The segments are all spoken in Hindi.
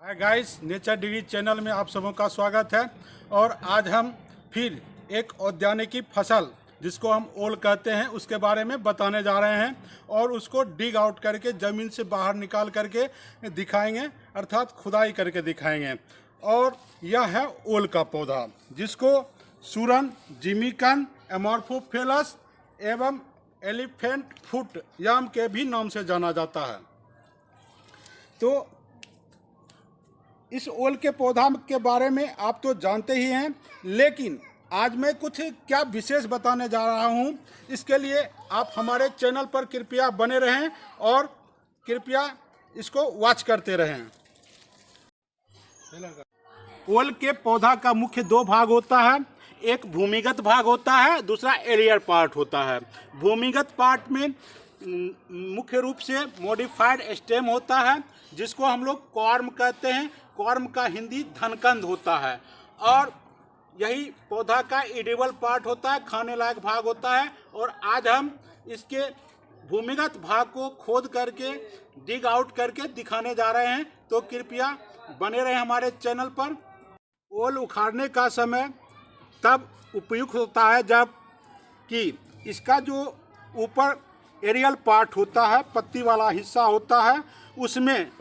Hi guys, nature degree channel में आप सबों का स्वागत है। और आज हम फिर एक औद्यानिकी फसल जिसको हम ओल कहते हैं उसके बारे में बताने जा रहे हैं और उसको डिग आउट करके ज़मीन से बाहर निकाल करके दिखाएंगे, अर्थात खुदाई करके दिखाएंगे। और यह है ओल का पौधा जिसको सूरन, जिमीकन, एमोर्फोफिलस एवं एलिफेंट फुट याम के भी नाम से जाना जाता है। तो इस ओल के पौधा के बारे में आप तो जानते ही हैं, लेकिन आज मैं कुछ क्या विशेष बताने जा रहा हूं। इसके लिए आप हमारे चैनल पर कृपया बने रहें और कृपया इसको वॉच करते रहें। ओल के पौधा का मुख्य दो भाग होता है, एक भूमिगत भाग होता है, दूसरा एरियल पार्ट होता है। भूमिगत पार्ट में मुख्य रूप से मॉडिफाइड स्टेम होता है जिसको हम लोग कॉर्म कहते हैं। कॉर्म का हिंदी धनकंद होता है और यही पौधा का एडिबल पार्ट होता है, खाने लायक भाग होता है। और आज हम इसके भूमिगत भाग को खोद करके डिग आउट करके दिखाने जा रहे हैं, तो कृपया बने रहें हमारे चैनल पर। ओल उखाड़ने का समय तब उपयुक्त होता है जब कि इसका जो ऊपर एरियल पार्ट होता है, पत्ती वाला हिस्सा होता है, उसमें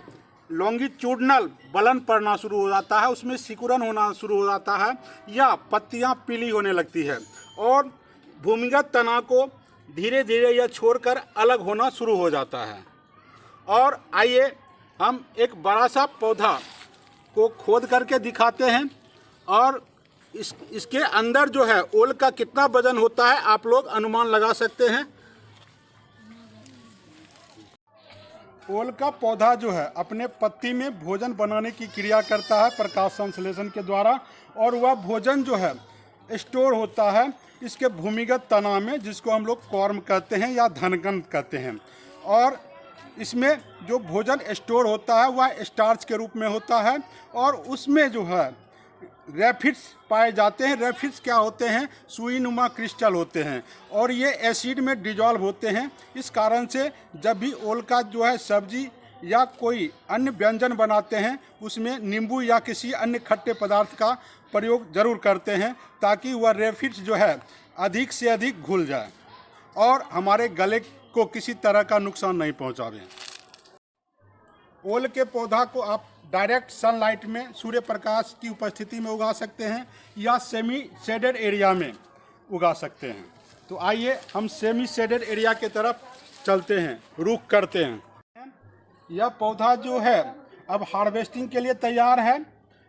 लॉन्गिट्यूडनल बलन पड़ना शुरू हो जाता है, उसमें सिकुड़न होना शुरू हो जाता है या पत्तियां पीली होने लगती है और भूमिगत तना को धीरे धीरे यह छोड़कर अलग होना शुरू हो जाता है। और आइए हम एक बड़ा सा पौधा को खोद करके दिखाते हैं और इसके अंदर जो है ओल का कितना वजन होता है आप लोग अनुमान लगा सकते हैं। ओल का पौधा जो है अपने पत्ती में भोजन बनाने की क्रिया करता है प्रकाश संश्लेषण के द्वारा, और वह भोजन जो है स्टोर होता है इसके भूमिगत तना में, जिसको हम लोग कॉर्म कहते हैं या धनकंद कहते हैं। और इसमें जो भोजन स्टोर होता है वह स्टार्च के रूप में होता है और उसमें जो है रैफिड्स पाए जाते हैं। रैफिड्स क्या होते हैं? सुई नुमा क्रिस्टल होते हैं और ये एसिड में डिजॉल्व होते हैं। इस कारण से जब भी ओल का जो है सब्जी या कोई अन्य व्यंजन बनाते हैं उसमें नींबू या किसी अन्य खट्टे पदार्थ का प्रयोग जरूर करते हैं ताकि वह रैफिड्स जो है अधिक से अधिक घुल जाए और हमारे गले को किसी तरह का नुकसान नहीं पहुंचावे। ओल के पौधा को आप डायरेक्ट सनलाइट में सूर्य प्रकाश की उपस्थिति में उगा सकते हैं या सेमी शेडेड एरिया में उगा सकते हैं। तो आइए हम सेमी शेडेड एरिया के तरफ चलते हैं, रुख करते हैं। यह पौधा जो है अब हार्वेस्टिंग के लिए तैयार है,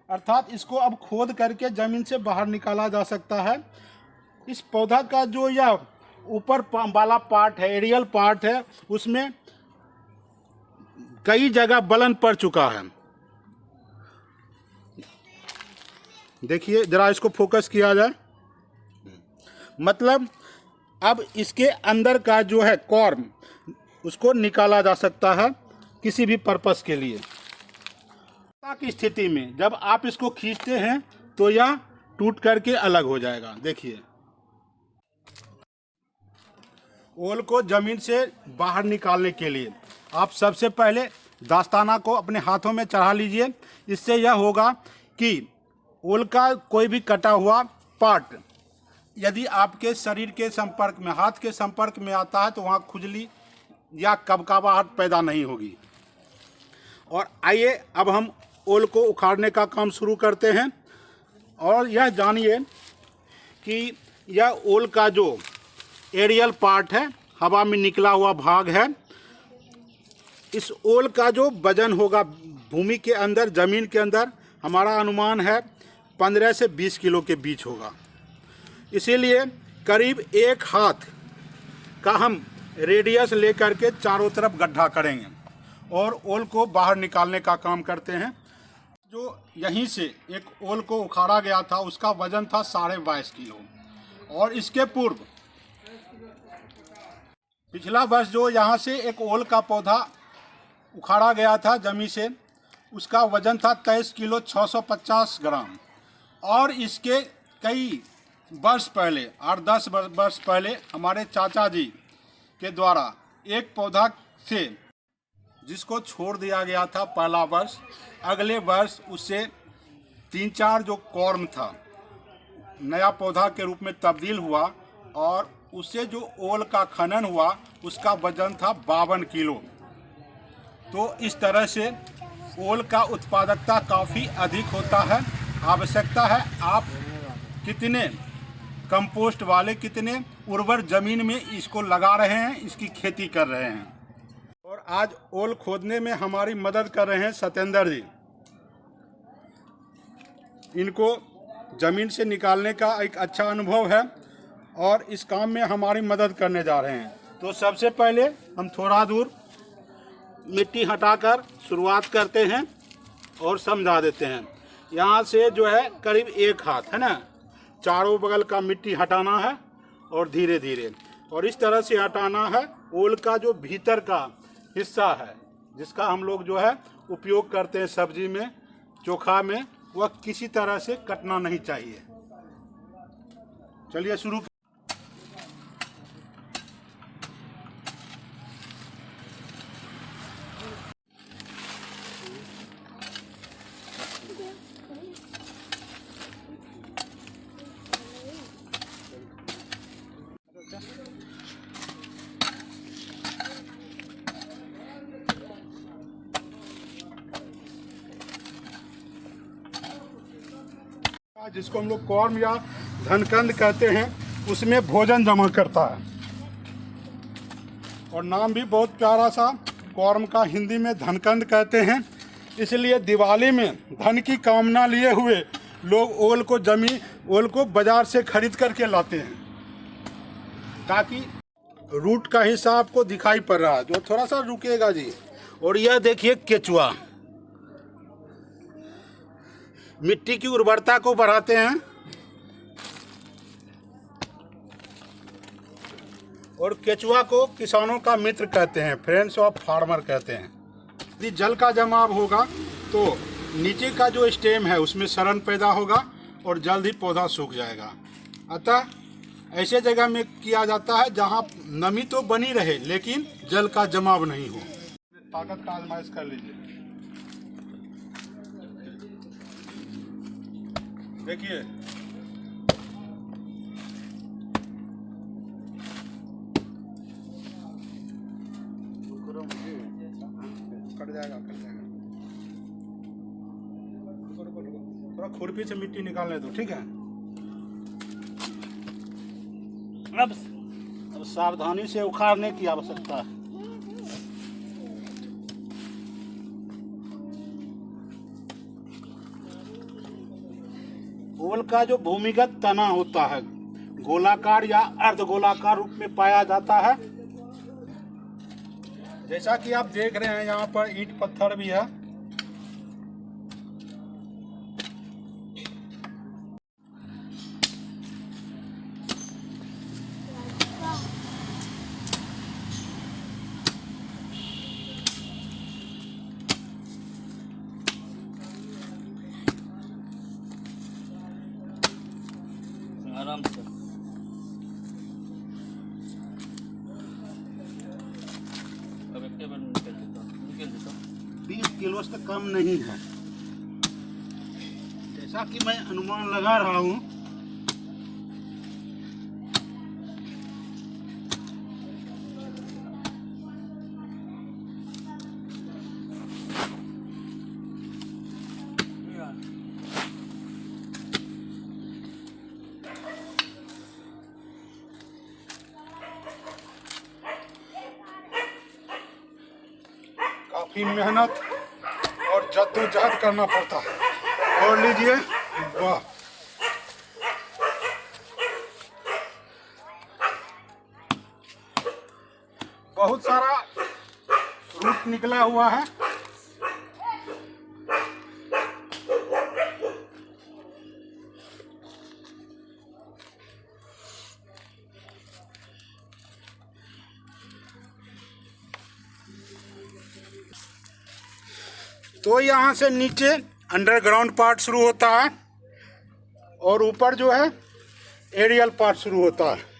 अर्थात इसको अब खोद करके ज़मीन से बाहर निकाला जा सकता है। इस पौधा का जो यह ऊपर वाला पार्ट है, एरियल पार्ट है, उसमें कई जगह बलन पड़ चुका है। देखिए जरा, इसको फोकस किया जाए, मतलब अब इसके अंदर का जो है कॉर्म उसको निकाला जा सकता है किसी भी पर्पस के लिए। की स्थिति में जब आप इसको खींचते हैं तो यह टूट करके अलग हो जाएगा। देखिए, ओल को जमीन से बाहर निकालने के लिए आप सबसे पहले दास्ताना को अपने हाथों में चढ़ा लीजिए। इससे यह होगा कि ओल का कोई भी कटा हुआ पार्ट यदि आपके शरीर के संपर्क में, हाथ के संपर्क में आता है तो वहाँ खुजली या कबकबाहट पैदा नहीं होगी। और आइए अब हम ओल को उखाड़ने का काम शुरू करते हैं। और यह जानिए कि यह ओल का जो एरियल पार्ट है, हवा में निकला हुआ भाग है, इस ओल का जो वजन होगा भूमि के अंदर, ज़मीन के अंदर, हमारा अनुमान है 15 से 20 किलो के बीच होगा। इसीलिए करीब 1 हाथ का हम रेडियस लेकर के चारों तरफ गड्ढा करेंगे और ओल को बाहर निकालने का काम करते हैं। जो यहीं से एक ओल को उखाड़ा गया था उसका वजन था 22.5 किलो। और इसके पूर्व पिछला वर्ष जो यहाँ से एक ओल का पौधा उखाड़ा गया था जमीन से, उसका वजन था 23 किलो 650 ग्राम। और इसके कई वर्ष पहले, 8-10 वर्ष पहले, हमारे चाचा जी के द्वारा एक पौधा से जिसको छोड़ दिया गया था पहला वर्ष, अगले वर्ष उससे 3-4 जो कॉर्म था नया पौधा के रूप में तब्दील हुआ और उससे जो ओल का खनन हुआ उसका वजन था 52 किलो। तो इस तरह से ओल का उत्पादकता काफ़ी अधिक होता है। आवश्यकता है आप कितने कंपोस्ट वाले, कितने उर्वर ज़मीन में इसको लगा रहे हैं, इसकी खेती कर रहे हैं। और आज ओल खोदने में हमारी मदद कर रहे हैं सत्येंद्र जी। इनको ज़मीन से निकालने का एक अच्छा अनुभव है और इस काम में हमारी मदद करने जा रहे हैं। तो सबसे पहले हम थोड़ा दूर मिट्टी हटाकर शुरुआत करते हैं और समझा देते हैं। यहाँ से जो है करीब 1 हाथ है ना, चारों बगल का मिट्टी हटाना है और धीरे धीरे, और इस तरह से हटाना है। ओल का जो भीतर का हिस्सा है जिसका हम लोग जो है उपयोग करते हैं सब्जी में, चोखा में, वह किसी तरह से कटना नहीं चाहिए। चलिए शुरू। जिसको हम लोग कॉर्म या धनकंद कहते हैं, उसमें भोजन जमा करता है। और नाम भी बहुत प्यारा सा, कॉर्म का हिंदी में धनकंद कहते हैं। इसलिए दिवाली में धन की कामना लिए हुए लोग ओल को बाजार से खरीद करके लाते हैं, ताकि रूट का हिस्सा आपको दिखाई पड़ रहा है, जो थोड़ा सा रुकेगा जी। और यह देखिए केचुआ, मिट्टी की उर्वरता को बढ़ाते हैं और केचुआ को किसानों का मित्र कहते हैं, फ्रेंड्स ऑफ फार्मर कहते हैं। यदि जल का जमाव होगा तो नीचे का जो स्टेम है उसमें सड़न पैदा होगा और जल्द ही पौधा सूख जाएगा। अतः ऐसे जगह में किया जाता है जहां नमी तो बनी रहे लेकिन जल का जमाव नहीं हो। ताकत का आजमाइश कर लीजिए। देखिए कट जाएगा। थोड़ा खुरपी से मिट्टी निकालने दो, ठीक है। अब सावधानी से उखाड़ने की आवश्यकता है। ओल का जो भूमिगत तना होता है गोलाकार या अर्धगोलाकार रूप में पाया जाता है। जैसा कि आप देख रहे हैं यहाँ पर ईंट पत्थर भी है। आराम से 20 किलो से कम नहीं है, जैसा कि मैं अनुमान लगा रहा हूँ। काफी मेहनत और जद्दोजहद करना पड़ता है। और लीजिए, वाह, बहुत सारा रूट निकला हुआ है। तो यहाँ से नीचे अंडरग्राउंड पार्ट शुरू होता है और ऊपर जो है एरियल पार्ट शुरू होता है।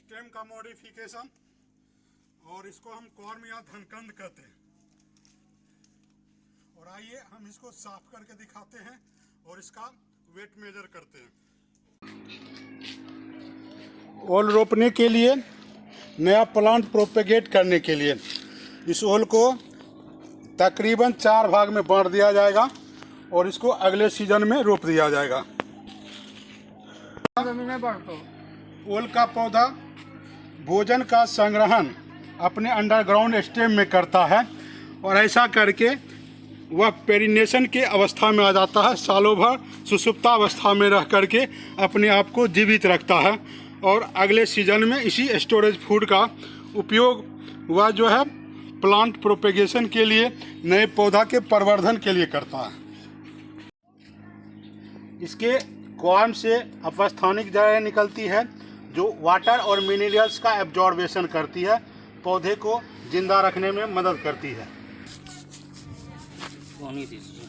स्टेम का मॉडिफिकेशन, और इसको हम कॉर्म या धनकंद कहते हैं। और आइए हम इसको साफ करके दिखाते हैं और इसका वेट मेजर करते हैं। ओल रोपने के लिए, नया प्लांट प्रोपेगेट करने के लिए इस ओल को तकरीबन 4 भाग में बांट दिया जाएगा और इसको अगले सीजन में रोप दिया जाएगा। ओल का पौधा भोजन का संग्रहण अपने अंडरग्राउंड स्टेम में करता है और ऐसा करके वह पेरिनेशन के अवस्था में आ जाता है। सालों भर सुषुप्ता अवस्था में रह करके अपने आप को जीवित रखता है और अगले सीजन में इसी स्टोरेज फूड का उपयोग वह जो है प्लांट प्रोपेगेशन के लिए, नए पौधा के प्रवर्धन के लिए करता है। इसके कॉर्म से अपस्थानिक जड़ें निकलती है जो वाटर और मिनरल्स का एब्जॉर्बेशन करती है, पौधे को जिंदा रखने में मदद करती है। पानी दीजिए।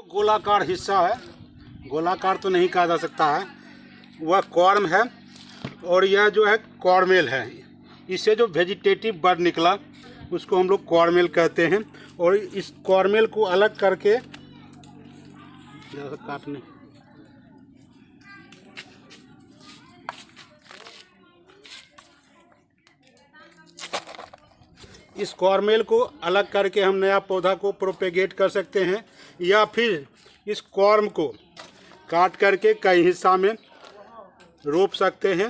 गोलाकार हिस्सा है, गोलाकार तो नहीं कहा जा सकता है, वह कॉर्म है और यह जो है कॉर्मेल है। इससे जो वेजिटेटिव बड निकला उसको हम लोग कॉर्मेल कहते हैं। और इस कॉर्मेल को अलग करके काटने इस कॉर्मेल को अलग करके हम नया पौधा को प्रोपेगेट कर सकते हैं, या फिर इस कॉर्म को काट करके कई हिस्सा में रोप सकते हैं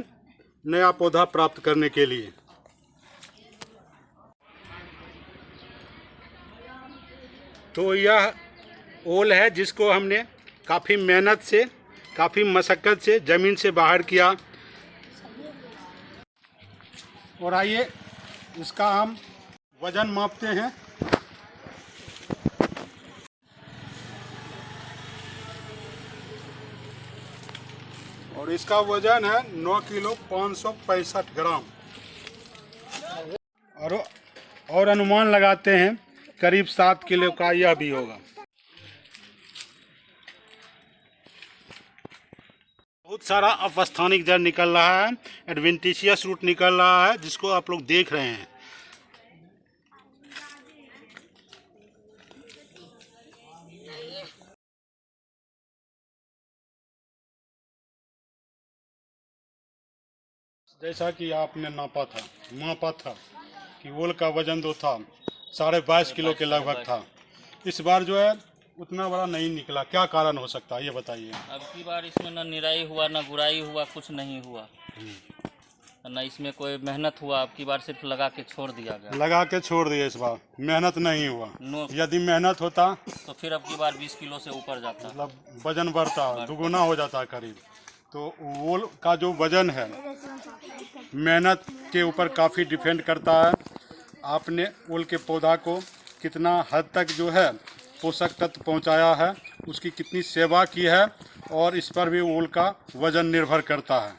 नया पौधा प्राप्त करने के लिए। तो यह ओल है जिसको हमने काफ़ी मेहनत से, काफ़ी मशक्क़त से ज़मीन से बाहर किया। और आइए इसका हम वज़न मापते हैं। और इसका वज़न है 9 किलो 565 ग्राम। और अनुमान लगाते हैं करीब 7 किलो का यह भी होगा। बहुत सारा अपस्थानिक जड़ निकल रहा है, एडवेंटिशियस रूट निकल रहा है जिसको आप लोग देख रहे हैं। जैसा कि आपने मापा था कि ओल का वजन जो था 22.5 किलो के लगभग था, इस बार जो है उतना बड़ा नहीं निकला। क्या कारण हो सकता है ये बताइए। अब की बार इसमें ना निराई हुआ, ना गुड़ाई हुआ, कुछ नहीं हुआ, ना इसमें कोई मेहनत हुआ। अब की बार सिर्फ लगा के छोड़ दिया गया। लगा के छोड़ दिया, इस बार मेहनत नहीं हुआ। यदि मेहनत होता तो फिर अब की बार 20 किलो से ऊपर जाता, मतलब वजन बढ़ता, दुगुना हो जाता करीब। तो ओल का जो वजन है मेहनत के ऊपर काफ़ी डिपेंड करता है। आपने ओल के पौधा को कितना हद तक जो है पोषक तत्व पहुंचाया है, उसकी कितनी सेवा की है, और इस पर भी ओल का वजन निर्भर करता है।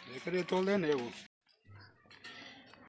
देख रहे तोल देने वो